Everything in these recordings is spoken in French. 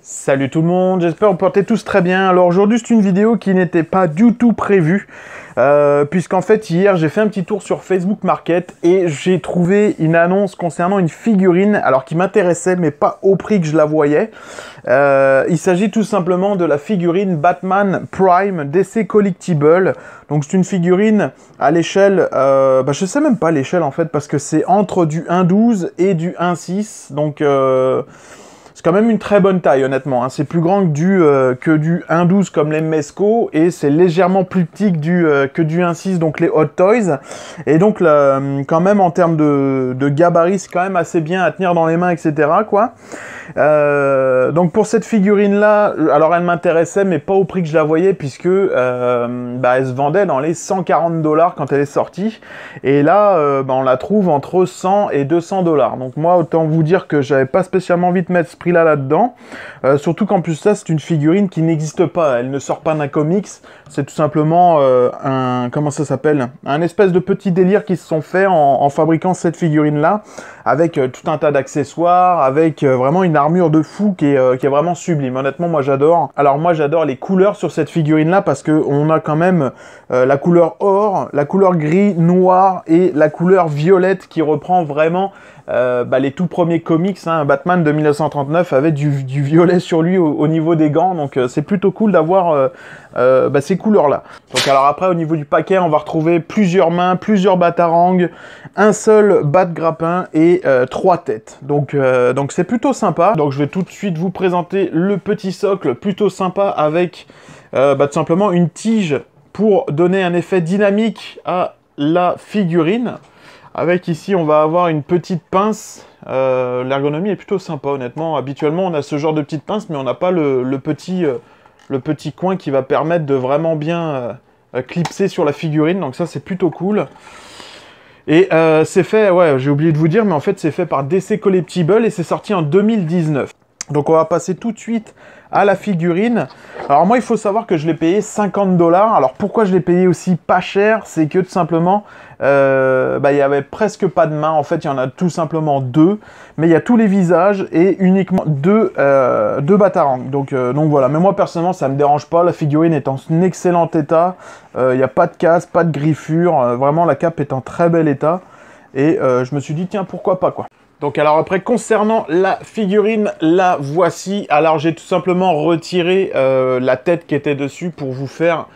Salut tout le monde, j'espère que vous portez tous très bien. Alors aujourd'hui c'est une vidéo qui n'était pas du tout prévue, puisqu'en fait hier j'ai fait un petit tour sur Facebook Market et j'ai trouvé une annonce concernant une figurine, alors qui m'intéressait mais pas au prix que je la voyais. Il s'agit tout simplement de la figurine Batman Prime DC Collectible. Donc c'est une figurine à l'échelle, je sais même pas l'échelle en fait, parce que c'est entre du 1.12 et du 1.6, donc... c'est quand même une très bonne taille, honnêtement. Hein. C'est plus grand que du 1.12 comme les Mezco, et c'est légèrement plus petit que du 1.6, donc les Hot Toys. Et donc, là, quand même, en termes de gabarit, c'est quand même assez bien à tenir dans les mains, etc. quoi. Donc, pour cette figurine-là, alors elle m'intéressait, mais pas au prix que je la voyais, puisque elle se vendait dans les 140 $ quand elle est sortie. Et là, on la trouve entre 100 et 200 $. Donc, moi, autant vous dire que j'avais pas spécialement envie de mettre ce prix là-dedans, surtout qu'en plus ça c'est une figurine qui n'existe pas, elle ne sort pas d'un comics, c'est tout simplement comment ça s'appelle, un espèce de petit délire qui se sont fait en fabriquant cette figurine là, avec tout un tas d'accessoires, avec vraiment une armure de fou qui est vraiment sublime. Honnêtement moi j'adore. Alors moi j'adore les couleurs sur cette figurine là, parce que on a quand même la couleur or, la couleur gris, noir et la couleur violette qui reprend vraiment les tout premiers comics, hein. Batman de 1939 avait du violet sur lui au niveau des gants, donc c'est plutôt cool d'avoir ces couleurs-là. Donc alors après, au niveau du paquet, on va retrouver plusieurs mains, plusieurs batarangs, un seul bat-grappin et 3 têtes. Donc c'est plutôt sympa. Donc je vais tout de suite vous présenter le petit socle plutôt sympa avec tout simplement une tige pour donner un effet dynamique à la figurine. Avec ici, on va avoir une petite pince. L'ergonomie est plutôt sympa, honnêtement. Habituellement, on a ce genre de petite pince, mais on n'a pas le petit coin qui va permettre de vraiment bien clipser sur la figurine. Donc ça, c'est plutôt cool. Et c'est fait, ouais, j'ai oublié de vous dire, mais en fait, c'est fait par DC Collectible et c'est sorti en 2019. Donc on va passer tout de suite à la figurine. Alors moi il faut savoir que je l'ai payé 50 $. Alors pourquoi je l'ai payé aussi pas cher? C'est que tout simplement il y avait presque pas de main. En fait il y en a tout simplement 2, mais il y a tous les visages et uniquement deux batarangs. Donc voilà, mais moi personnellement ça me dérange pas. La figurine est en excellent état, il n'y a pas de casse, pas de griffure, vraiment la cape est en très bel état. Et je me suis dit tiens pourquoi pas quoi. Donc alors après, concernant la figurine, la voici. Alors j'ai tout simplement retiré la tête qui était dessus pour vous faire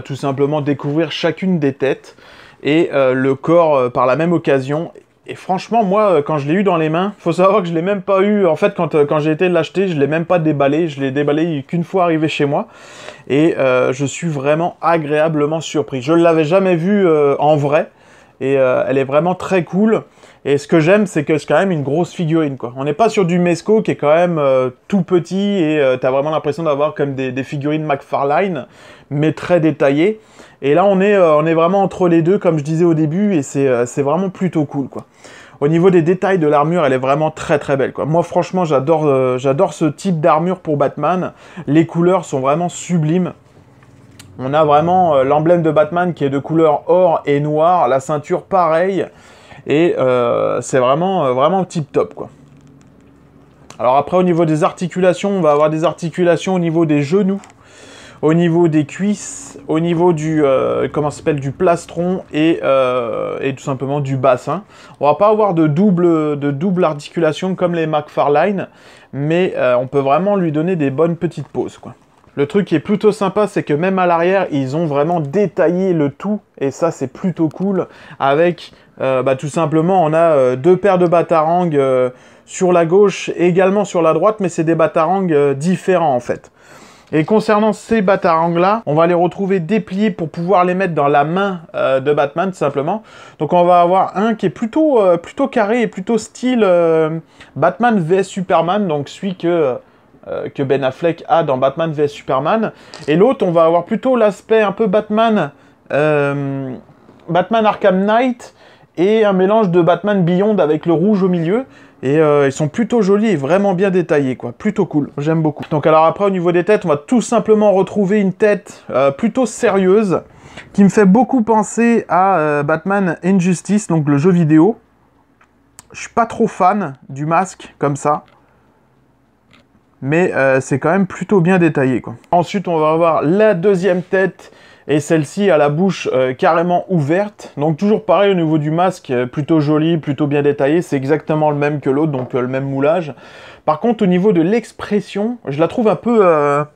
tout simplement découvrir chacune des têtes et le corps par la même occasion. Et franchement, moi, quand je l'ai eu dans les mains, faut savoir que je l'ai même pas eu. En fait, quand j'ai été l'acheter, je l'ai même pas déballé. Je l'ai déballé qu'une fois arrivé chez moi. Et je suis vraiment agréablement surpris. Je ne l'avais jamais vue en vrai. Et elle est vraiment très cool. Et ce que j'aime, c'est que c'est quand même une grosse figurine, quoi. On n'est pas sur du Mezco qui est quand même tout petit et t'as vraiment l'impression d'avoir comme des figurines McFarlane, mais très détaillées. Et là, on est vraiment entre les deux, comme je disais au début, et c'est vraiment plutôt cool, quoi. Au niveau des détails de l'armure, elle est vraiment très très belle, quoi. Moi, franchement, j'adore ce type d'armure pour Batman. Les couleurs sont vraiment sublimes. On a vraiment l'emblème de Batman qui est de couleur or et noir, la ceinture pareil. Et c'est vraiment tip top quoi. Alors après au niveau des articulations, on va avoir des articulations au niveau des genoux, au niveau des cuisses, au niveau du du plastron et tout simplement du bassin. On va pas avoir de double articulation comme les McFarlane, mais on peut vraiment lui donner des bonnes petites poses quoi. Le truc qui est plutôt sympa, c'est que même à l'arrière, ils ont vraiment détaillé le tout, et ça c'est plutôt cool, avec tout simplement, on a 2 paires de batarangs sur la gauche et également sur la droite, mais c'est des batarangs différents en fait. Et concernant ces batarangs-là, on va les retrouver dépliés pour pouvoir les mettre dans la main de Batman, tout simplement. Donc on va avoir un qui est plutôt carré et plutôt style Batman vs Superman, donc celui que Ben Affleck a dans Batman vs Superman. Et l'autre, on va avoir plutôt l'aspect un peu Batman Arkham Knight et un mélange de Batman Beyond avec le rouge au milieu. Et ils sont plutôt jolis et vraiment bien détaillés, quoi. Plutôt cool, j'aime beaucoup. Donc alors après, au niveau des têtes, on va tout simplement retrouver une tête plutôt sérieuse, qui me fait beaucoup penser à Batman Injustice, donc le jeu vidéo. Je suis pas trop fan du masque, comme ça. mais c'est quand même plutôt bien détaillé, quoi. Ensuite, on va avoir la deuxième tête, et celle-ci a la bouche carrément ouverte. Donc toujours pareil au niveau du masque, plutôt joli, plutôt bien détaillé. C'est exactement le même que l'autre, donc le même moulage. Par contre, au niveau de l'expression, je la trouve un peu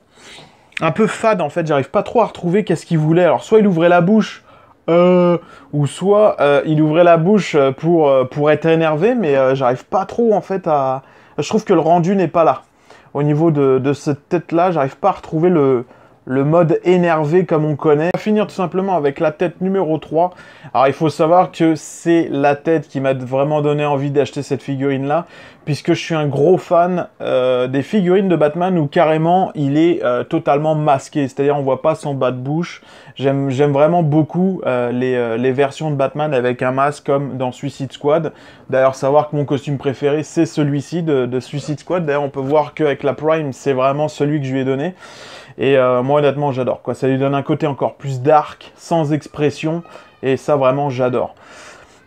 fade, en fait. J'arrive pas trop à retrouver qu'est-ce qu'il voulait. Alors, soit il ouvrait la bouche, ou soit il ouvrait la bouche pour être énervé, mais j'arrive pas trop, en fait, à... Je trouve que le rendu n'est pas là. Au niveau de cette tête-là, j'arrive pas à retrouver le mode énervé comme on connaît. On va finir tout simplement avec la tête numéro 3. Alors il faut savoir que c'est la tête qui m'a vraiment donné envie d'acheter cette figurine-là, puisque je suis un gros fan des figurines de Batman où carrément il est totalement masqué, c'est-à-dire on voit pas son bas de bouche. J'aime vraiment beaucoup les versions de Batman avec un masque comme dans Suicide Squad. D'ailleurs, savoir que mon costume préféré c'est celui-ci de Suicide Squad. D'ailleurs, on peut voir qu'avec la Prime, c'est vraiment celui que je lui ai donné. Et moi, honnêtement, j'adore, quoi. Ça lui donne un côté encore plus dark, sans expression. Et ça, vraiment, j'adore.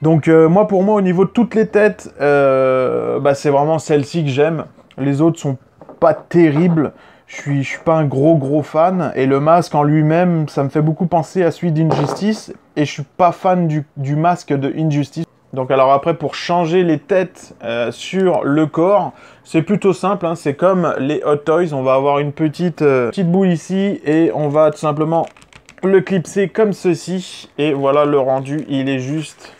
Donc, moi, pour moi, au niveau de toutes les têtes, c'est vraiment celle-ci que j'aime. Les autres sont pas terribles. Je suis pas un gros fan. Et le masque en lui-même, ça me fait beaucoup penser à celui d'Injustice. Et je suis pas fan du masque de Injustice. Donc alors après, pour changer les têtes sur le corps, c'est plutôt simple, hein, c'est comme les Hot Toys, on va avoir une petite boule ici, et on va tout simplement le clipser comme ceci, et voilà le rendu, il est juste...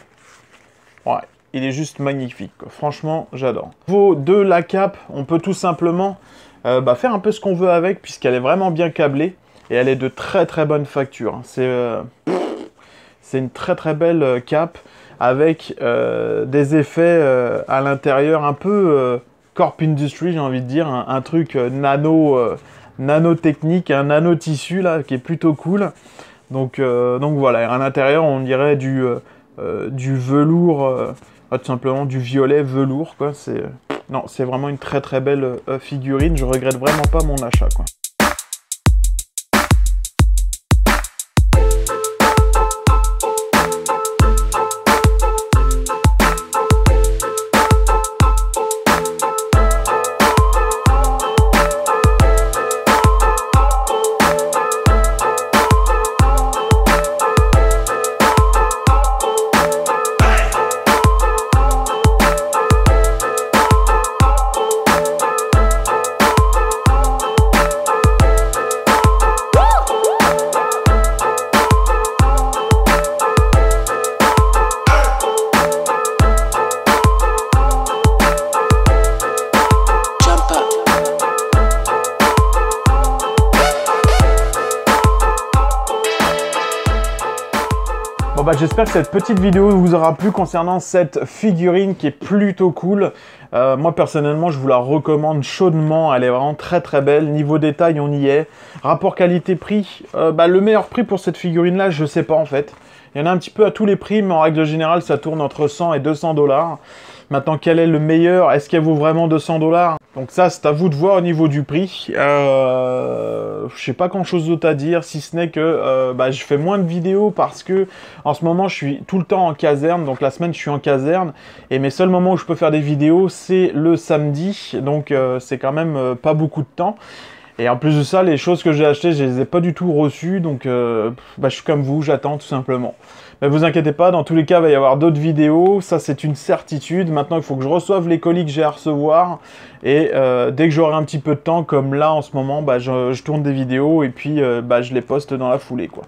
Ouais, il est juste magnifique, quoi. Franchement, j'adore. Au niveau de la cape, on peut tout simplement faire un peu ce qu'on veut avec, puisqu'elle est vraiment bien câblée, et elle est de très bonne facture. Hein. C'est une très belle cape, avec des effets à l'intérieur un peu Corp Industry, j'ai envie de dire, un truc nanotechnique, un nano-tissu là, qui est plutôt cool. Donc voilà, à l'intérieur on dirait du velours, tout simplement du violet velours, quoi. Non, c'est vraiment une très belle figurine, je regrette vraiment pas mon achat, quoi. Bon j'espère que cette petite vidéo vous aura plu concernant cette figurine qui est plutôt cool. Moi personnellement je vous la recommande chaudement, elle est vraiment très belle. Niveau détail on y est. Rapport qualité-prix, le meilleur prix pour cette figurine là je sais pas en fait. Il y en a un petit peu à tous les prix mais en règle générale ça tourne entre 100 et 200 $. Maintenant quel est le meilleur? Est-ce qu'elle vaut vraiment 200 $? Donc ça c'est à vous de voir au niveau du prix. Je sais pas grand chose d'autre à dire si ce n'est que je fais moins de vidéos parce que en ce moment je suis tout le temps en caserne, donc la semaine je suis en caserne et mes seuls moments où je peux faire des vidéos c'est le samedi, donc c'est quand même pas beaucoup de temps. Et en plus de ça, les choses que j'ai achetées, je les ai pas du tout reçues, donc je suis comme vous, j'attends tout simplement. Mais vous inquiétez pas, dans tous les cas, il va y avoir d'autres vidéos, ça c'est une certitude. Maintenant, il faut que je reçoive les colis que j'ai à recevoir, et dès que j'aurai un petit peu de temps, comme là en ce moment, je tourne des vidéos, et puis je les poste dans la foulée, quoi.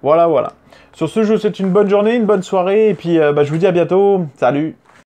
Voilà. Sur ce, je vous souhaite une bonne journée, une bonne soirée, et puis je vous dis à bientôt, salut!